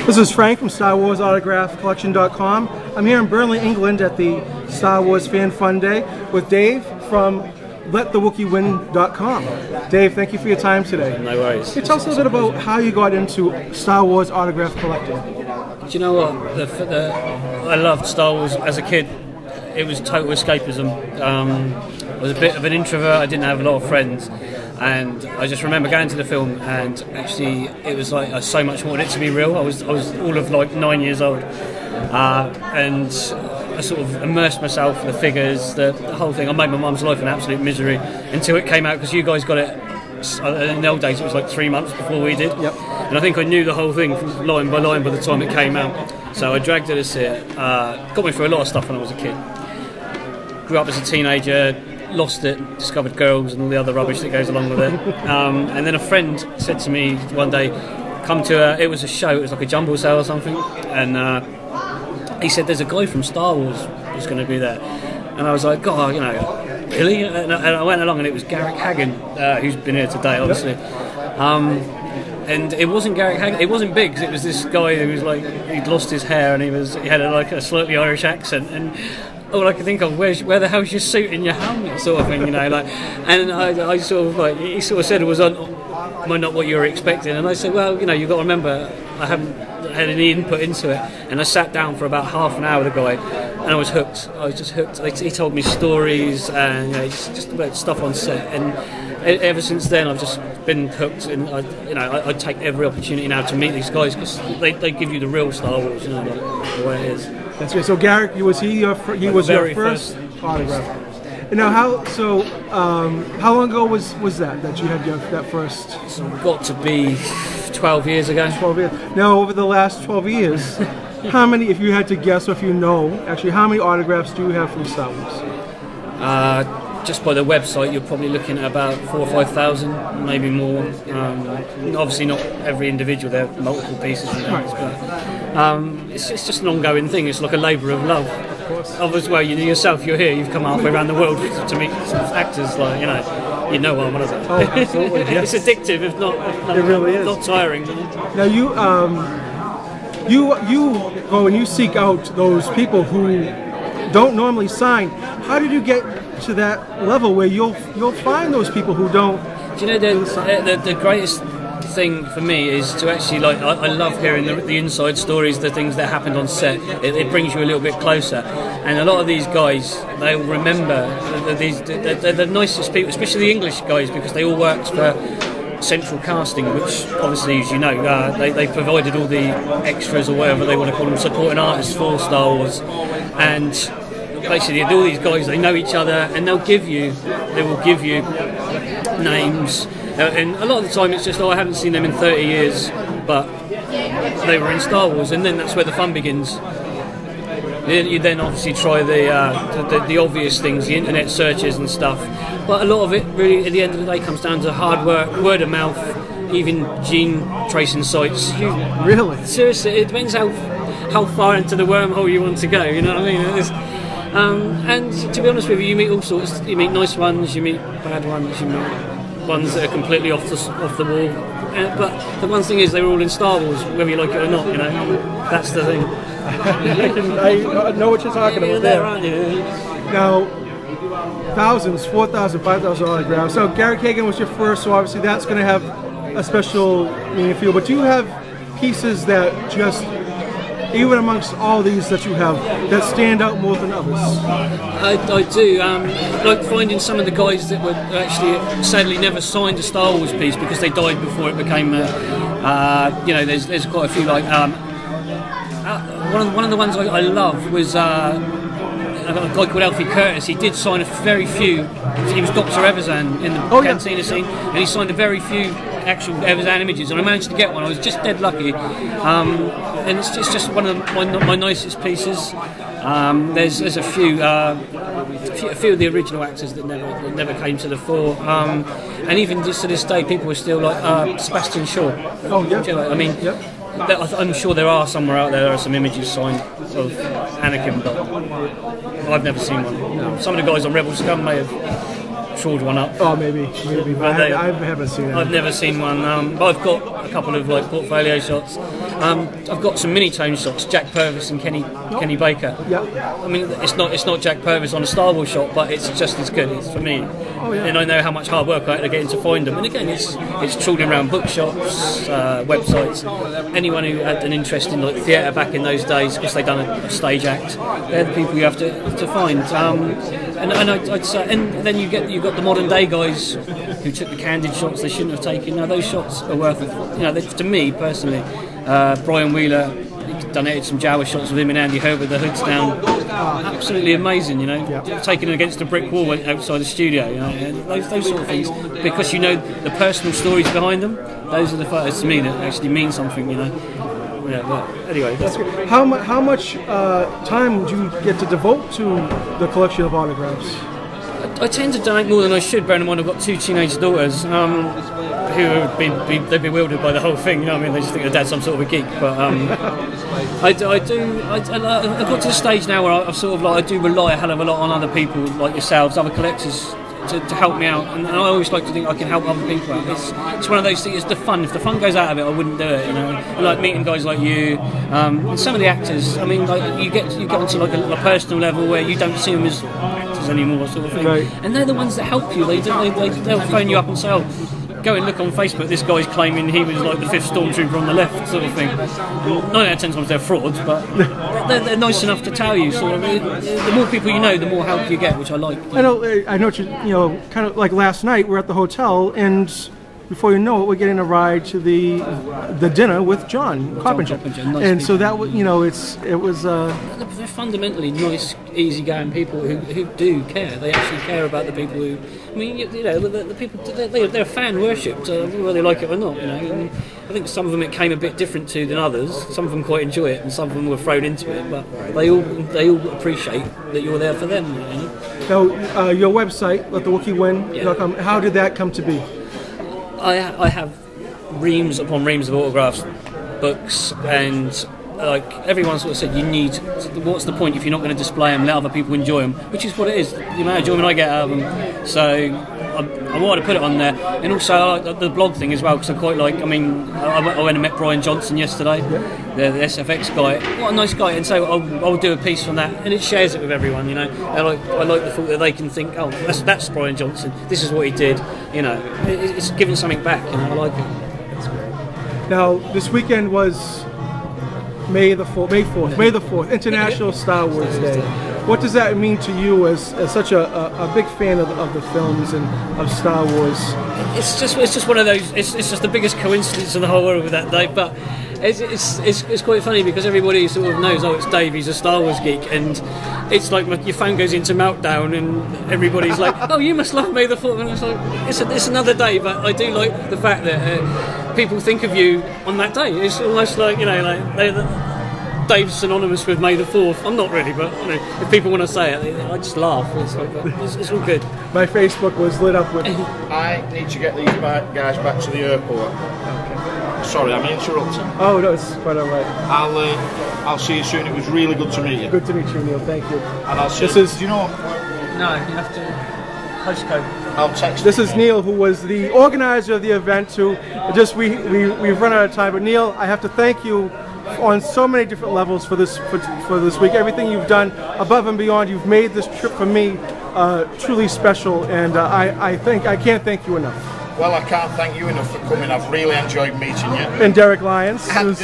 This is Frank from Star Wars Autograph Collection.com. I'm here in Burnley, England at the Star Wars Fan Fun Day with Dave from LetTheWookieWin.com. Dave, thank you for your time today. No worries. Can you tell us a little bit about how you got into Star Wars autograph collecting? Do you know what? I loved Star Wars as a kid. It was total escapism. I was a bit of an introvert. I didn't have a lot of friends, and I just remember going to the film, and actually it was like I so much wanted it to be real. I was all of like 9 years old, and I sort of immersed myself in the figures, the whole thing. I made my mum's life an absolute misery until it came out, because you guys got it. In the old days, it was like 3 months before we did. Yep. And I think I knew the whole thing from line by line by the time it came out. So I dragged it to see it. Got me through a lot of stuff when I was a kid. Grew up as a teenager, lost it, discovered girls and all the other rubbish that goes along with it. And then a friend said to me one day, come to it was a show, it was like a jumble sale or something, and he said there's a guy from Star Wars who's going to be there. And I was like, God, you know, really? And I went along, and it was Garrick Haggin, who's been here today, obviously. And it wasn't Garrick Haggin. It wasn't big, because it was this guy who was like, he'd lost his hair, and he had a slightly Irish accent, and all I could think of, where the hell's your suit and your helmet, sort of thing, you know, like. And I sort of like, he sort of said it was not what you were expecting, and I said, well, you know, you've got to remember, I haven't had any input into it. And I sat down for about half an hour with the guy, and I was hooked. I was just hooked. He told me stories and, you know, just about stuff on set, and ever since then I've just been hooked. And I take every opportunity now to meet these guys, because they give you the real Star Wars, you know, like, the way it is. That's right. So Garrick, he was your first autograph. Now, how long ago was that you had that first? So it got to be 12 years ago. 12 years. Now, over the last 12 years, how many, if you had to guess, or if you know, actually, how many autographs do you have from Star Wars? Just by the website, you're probably looking at about 4,000 or 5,000, maybe more. Obviously, not every individual. There are multiple pieces and things, but it's just an ongoing thing. It's like a labour of love. Of course. Obviously, well, yourself, you're here. You've come halfway around the world to meet some actors, like, you know what I'm saying. Oh, absolutely. Yes. It's addictive, if not it really is. Not tiring. Now you go and you seek out those people who don't normally sign. How did you get to that level where you'll find those people who don't? Do you know the greatest thing for me is to actually, like, I love hearing the inside stories, the things that happened on set. It brings you a little bit closer, and a lot of these guys, they'll remember they're the nicest people, especially the English guys, because they all worked for Central Casting, which obviously, as you know, they provided all the extras, or whatever they want to call them, supporting artists for Star Wars. And basically all these guys, they know each other, and they will give you names, and a lot of the time it's just, I haven't seen them in 30 years, but they were in Star Wars, and then that's where the fun begins. You then obviously try the obvious things, the internet searches and stuff, but a lot of it really at the end of the day comes down to hard work, word of mouth, even gene tracing sites. Really? Seriously, it depends how far into the wormhole you want to go, you know what I mean? And to be honest with you, you meet all sorts. You meet nice ones, you meet bad ones, you meet ones that are completely off the wall. But the one thing is, they were all in Star Wars, whether you like it or not. You know, that's the thing. I know what you're talking about there. Aren't you? Now, thousands, 4,000, 5,000 autographs. So Garrick Haggin was your first, so obviously that's going to have a special meaning for you. But do you have pieces that just, even amongst all these that you have, that stand out more than others? I do. Like finding some of the guys that were actually sadly never signed a Star Wars piece because they died before it became. There's quite a few. Like one of the ones I love was a guy called Alfie Curtis. He did sign a very few. He was Dr. Evazan in the Cantina scene, and he signed a very few actual Evazan images, and I managed to get one. I was just dead lucky, and it's just one of my nicest pieces. There's a few of the original actors that never came to the fore, and even just to this day, people are still like Sebastian Shaw. Oh yeah. I mean. Yep. I'm sure there are somewhere out there. There are some images signed of Anakin, but I've never seen one. Some of the guys on Rebel Scum may have trawled one up. Oh, maybe. I haven't seen it. I've never seen one, but I've got a couple of like portfolio shots, I've got some mini-tone shots, Jack Purvis and Kenny Baker. Yeah. I mean, it's not Jack Purvis on a Star Wars shot, but it's just as good. It's for me. Oh, yeah. And I know how much hard work I had to get in to find them. And again, it's trawling around bookshops, websites. Anyone who had an interest in like theatre back in those days, because they'd done a stage act, they're the people you have to find. I'd say, and then you got the modern day guys who took the candid shots they shouldn't have taken. Now those shots are worth it. You know, to me personally, Brian Wheeler, done some Jawa shots with him and Andy Hurd with the hoods down. Absolutely amazing, you know. Yeah. Taken against a brick wall outside the studio, you know. And those sort of things, because you know the personal stories behind them. Those are the photos to me that actually mean something, you know. Yeah, well, anyway, that's How much time do you get to devote to the collection of autographs? I tend to donate more than I should, bearing in mind I've got 2 teenage daughters who have they're bewildered by the whole thing. You know what I mean? They just think their dad's some sort of a geek. But I've got to the stage now where I sort of like I do rely a hell of a lot on other people like yourselves, other collectors, to help me out, and I always like to think I can help other people out. It's one of those things. It's the fun. If the fun goes out of it, I wouldn't do it. You know, I like meeting guys like you, and some of the actors. I mean, like you get onto like a personal level where you don't see them as actors anymore, sort of thing. Right. And they're the ones that help you. They'll phone you up and say, "Oh, go and look on Facebook. This guy's claiming he was like the 5th stormtrooper on the left," sort of thing. 9 out of 10 times they're frauds, but they're nice enough to tell you. So the more people you know, the more help you get, which I like. I know you know, kind of like last night we're at the hotel, and before you know it, we're getting a ride to the dinner with John Carpenter. Nice and people. so that was, you know, it was. They're fundamentally nice, easygoing people who do care. They actually care about the people who. I mean, you know, the people they're fan worshipped, whether they like it or not. You know, and I think some of them it came a bit different to than others. Some of them quite enjoy it, and some of them were thrown into it. But they all appreciate that you're there for them. You know? Now, your website, LetTheWookieWin.com. Yeah. How did that come to be? I have reams upon reams of autographs, books, and like everyone sort of said, you need. What's the point if you're not going to display them, let other people enjoy them? Which is what it is. The amount of enjoyment I get out of them. So I wanted to put it on there, and also I like the blog thing as well because I quite like. I mean, I went and met Brian Johnson yesterday, the SFX guy. What a nice guy! And so I'll do a piece from that, and it shares it with everyone. You know, I like the thought that they can think, oh, that's Brian Johnson. This is what he did. You know, it's giving something back. You know, I like it. That's great. Now, this weekend was May the 4th, International Star Wars Day. What does that mean to you as such a big fan of the films and of Star Wars? It's just one of those. It's just the biggest coincidence in the whole world with that day. But it's quite funny because everybody sort of knows, oh, it's Dave, he's a Star Wars geek, and it's like your phone goes into meltdown and everybody's like, oh, you must love May the 4th, and it's like it's another day. But I do like the fact that people think of you on that day. It's almost like, you know, like Dave's synonymous with May the 4th. I'm not really, but you know, if people want to say it, I just laugh. It's all good. My Facebook was lit up with. I need to get these guys back to the airport. Sorry, I'm interrupting. Oh no, it's quite all right. I'll see you soon. It was really good to meet you. Good to meet you, Neil. Thank you. And I'll see. Do you know? No, you have to postcode. I'll text. This is Neil, who was the organizer of the event. We've run out of time, but Neil, I have to thank you on so many different levels for this week. Everything you've done above and beyond. You've made this trip for me truly special, and I can't thank you enough. Well, I can't thank you enough for coming. I've really enjoyed meeting you. And Derek Lyons. And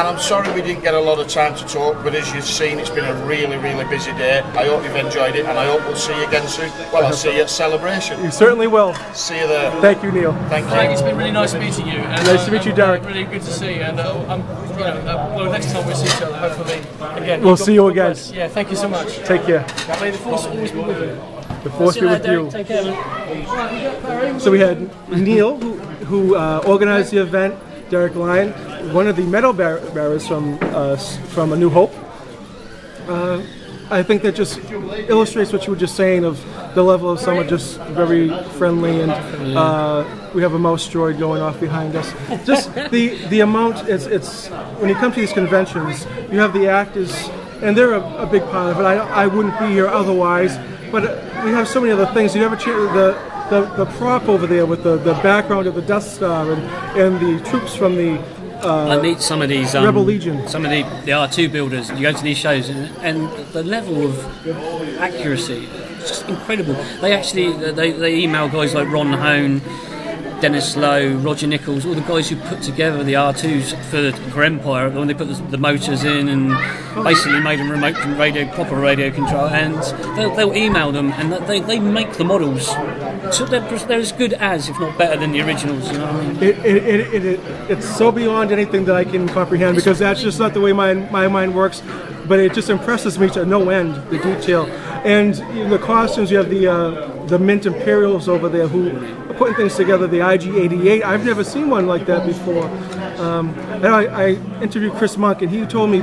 I'm sorry we didn't get a lot of time to talk, but as you've seen, it's been a really, really busy day. I hope you've enjoyed it, and I hope we'll see you again soon. Well, I'll see you at Celebration. You certainly will. See you there. Thank you, Neil. Thank you. Frank, it's been really nice meeting you. And, nice to meet you, Derek. Really good to see you. And well, next time we'll see each other, hopefully again. We'll see you again. Yeah, thank you so much. Take care. May the Force always be with you. The Force be with you. Take care, man. So we had Neil, who organized the event. Derek Lyon, one of the medal bearers from A New Hope. I think that just illustrates what you were just saying of the level of someone just very friendly, and we have a mouse droid going off behind us. Just the amount, it's when you come to these conventions, you have the actors, and they're a big part of it. I wouldn't be here otherwise, but we have so many other things. You have the prop over there with the background of the Death Star and the troops from the I meet some of these Rebel Legion. Some of the R2 builders. You go to these shows, and the level of accuracy is just incredible. They actually they email guys like Ron Hone, Dennis Lowe, Roger Nichols, all the guys who put together the R2s for Empire when they put the motors in and basically made them remote proper radio control, and they'll email them, and they make the models. So they're as good as, if not better than, the originals. You know what I mean? It's so beyond anything that I can comprehend, because that's just not the way my mind works. But it just impresses me to no end, the detail. And the costumes, you have the Mint Imperials over there who are putting things together, the IG-88. I've never seen one like that before. And I interviewed Chris Monk, and he told me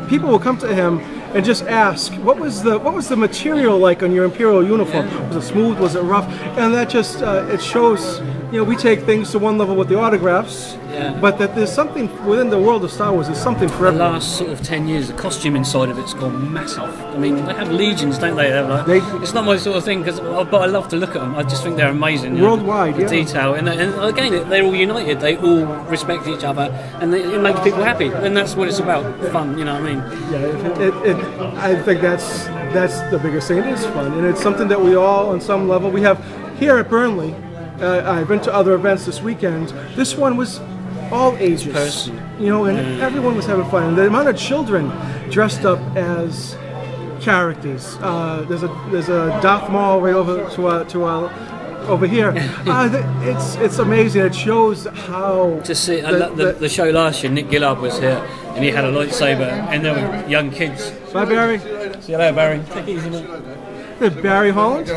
people will come to him and just ask, what was the material like on your Imperial uniform? Was it smooth? Was it rough? And that just it shows. We take things to one level with the autographs, but that there's something within the world of Star Wars. There's something for everyone. The last sort of 10 years, the costume inside of it's gone massive. I mean, they have legions, don't they? It's not my sort of thing, but I love to look at them. I just think they're amazing. Worldwide, the detail, and again, they're all united. They all respect each other, and it makes people happy, and that's what it's about. Fun, you know what I mean? Yeah, I think that's the biggest thing. It is fun, and it's something that we all, on some level, we have here at Burnley. I've been to other events this weekend. This one was all ages, and everyone was having fun. And the amount of children dressed up as characters. There's a Darth Maul right over here. It's amazing. It shows how to see the show last year. Nick Gillard was here, and he had a lightsaber, and there were young kids. Bye, Barrie. See you later, Barrie. Take it easy, mate. Barrie Holland.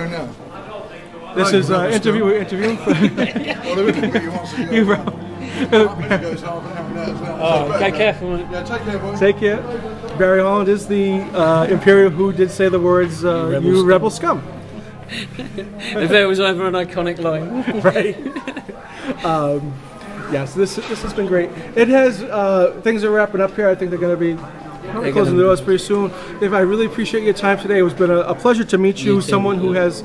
This is interviewing for you, bro. Go careful. Yeah, take care, boy. Take care. Barrie Holland is the Imperial who did say the words, "You rebel scum." If there was ever an iconic line, right? Yes, this has been great. It has things are wrapping up here. I think they're going to be closing the doors pretty soon. Dave, I really appreciate your time today. It's been a pleasure to meet you. Someone who has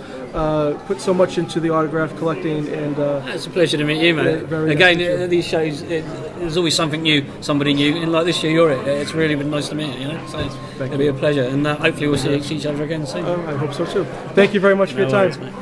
put so much into the autograph collecting, and it's a pleasure to meet you, man. Again, these shows, there's always something new, somebody new, and like this year, you're it. It's really been nice to meet you. So it'll be a pleasure, and hopefully we'll see each other again soon. I hope so too. Thank you very much for your time. Worries, mate.